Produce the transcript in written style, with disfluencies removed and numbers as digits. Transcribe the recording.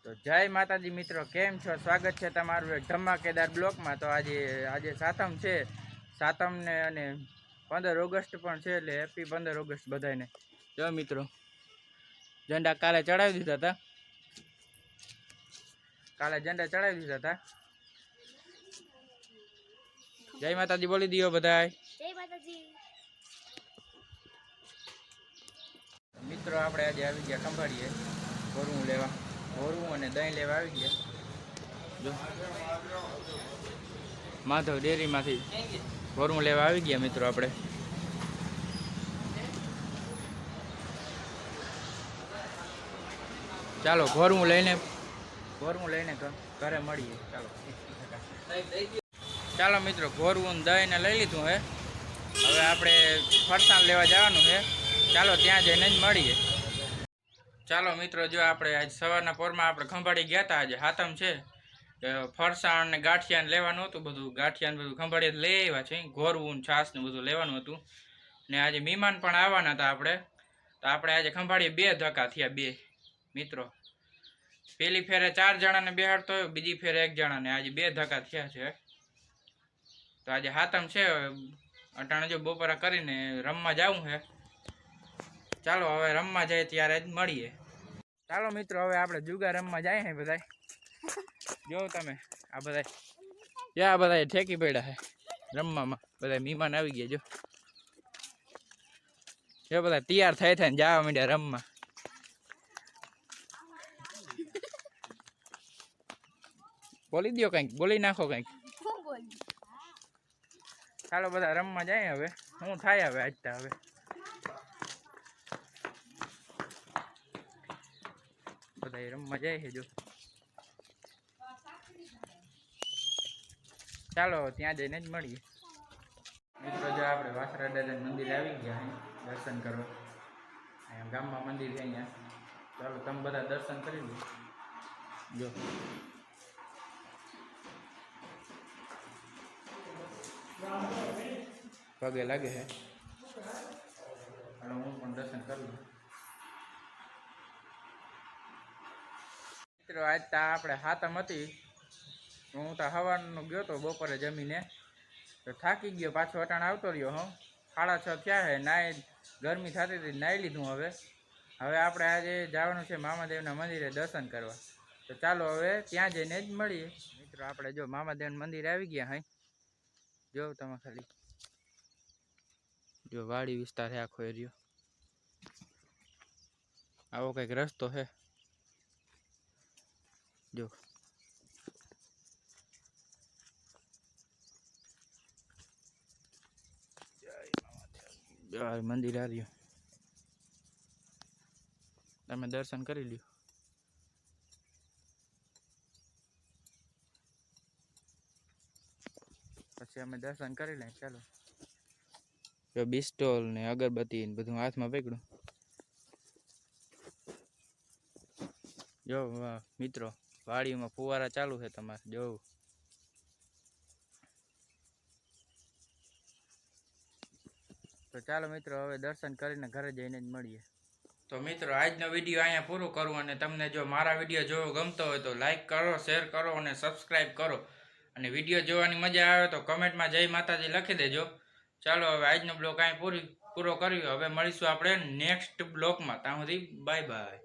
તો જય માતાજી મિત્રો, કેમ છો? સ્વાગત છે તમારું એક ધમાકેદાર બ્લોકમાં। તો આજે સાતમ છે, સાતમને અને 15 ઓગસ્ટ પણ છે, એટલે હેપી 15 ઓગસ્ટ બધાને। જો મિત્રો, ઝંડા કાલે ચડાવી દીધા હતા, જય માતાજી બોલી દિયો બધાય। જય માતાજી મિત્રો, આપણે આજે આવી ગયા ખંભાળીએ ભોરવું લેવા, ભોરવું અને દહીં લેવા આવી ગયા। જો માધવ ડેરીમાંથી ભોરવું લેવા આવી ગયા મિત્રો આપણે। ચાલો ભોરવું લઈને ઘરે મળીએ। ચાલો મિત્રો, ભોરવું દહીં ને લઈ લીધું હે, હવે આપણે ફરસાણ લેવા જવાનું છે। ચાલો ત્યાં જઈને જ મળીએ। ચાલો મિત્રો, જો આપણે આજ સવારના પોરમાં આપણે ખંભાળી ગયા હતા, આજે હાતમ છે, ફરસાણ ને ગાંઠિયા લેવાનું હતું, બધું ગાંઠિયા બધું ખંભાળીએ લઈ આવ્યા છે, ઘોરવું છાસ ને બધું લેવાનું હતું, ને આજે મહેમાન પણ આવવાના હતા આપણે। તો આપણે આજે ખંભાળીએ 2 ધક્કા થયા, 2 મિત્રો। પેલી ફેરે 4 જણાને બેહાડતો હોય, બીજી ફેરે 1 જણાને, આજે 2 ધક્કા થયા છે। તો આજે હાતમ છે, અટાણે જો બપોરા કરીને રમવા જવું છે। ચાલો હવે રમવા જાય ત્યારે જ મળીએ। ચાલો મિત્રો, હવે આપણે જુગાર રમવા જાય છે બધા। જો તમે આ બધા ઠેકી પડ્યા છે રમવામાં, બધા મહેમાન આવી ગયા। જો બધા તૈયાર થઈ ને જવા માંડ્યા રમવા। બોલી દો કંઈક, બોલી નાખો કંઈક। ચાલો બધા રમવા જાય। હવે શું થાય હવે આજતા હવે બધા રમવા જાય છે। જો ચાલો ત્યાં જઈને જ મળીએ મિત્રો। જો આપણે વાસરા દાદા મંદિર આવી ગયા દર્શન કરવા, અહીંયા ગામમાં મંદિર છે અહીંયા। ચાલો તમે બધા દર્શન કરી લો। જો પગે લાગે છે, હું પણ દર્શન કરી લઉં મિત્રો। આજ તો આપણે હાતમ હતી, હું તો સવારનો ગયો તો બપોરે જમીને, તો થાકી ગયો, પાછો અટાણ આવતો રહ્યો। 6:30 થયા છે, નાઈ ગરમી થતી હતી, નાહી લીધું। હવે આપણે આજે જવાનું છે મામાદેવના મંદિરે દર્શન કરવા। તો ચાલો હવે ત્યાં જઈને જ મળીએ મિત્રો। આપણે જો મામાદેવના મંદિરે આવી ગયા હઈ, જો તમે ખાલી જો વાડી વિસ્તાર છે આખો એરિયો, આવો કંઈક રસ્તો છે। જો મંદિર આ રહ્યું, તમે દર્શન કરી લ્યો। પછી અમે દર્શન કરી લઈએ। ચાલો જો બિસ્ટોલ ને અગરબત્તી ને બધું હાથમાં પકડ્યું। જો મિત્રો, વાડીમાં ફુવારા ચાલુ છે તમારે જોવું। તો ચાલો મિત્રો, હવે દર્શન કરીને ઘરે જઈને જ મળીએ। તો મિત્રો, આજનો વિડીયો અહીંયા પૂરો કરું, અને તમને જો મારા વિડીયો જોવો ગમતો હોય તો લાઈક કરો, શેર કરો અને સબસ્ક્રાઈબ કરો, અને વિડીયો જોવાની મજા આવે તો કમેન્ટમાં જય માતાજી લખી દેજો। ચાલો હવે આજનો બ્લોગ અહીં પૂરો કર્યો, હવે મળીશું આપણે નેક્સ્ટ બ્લોગમાં। ત્યાં સુધી બાય બાય।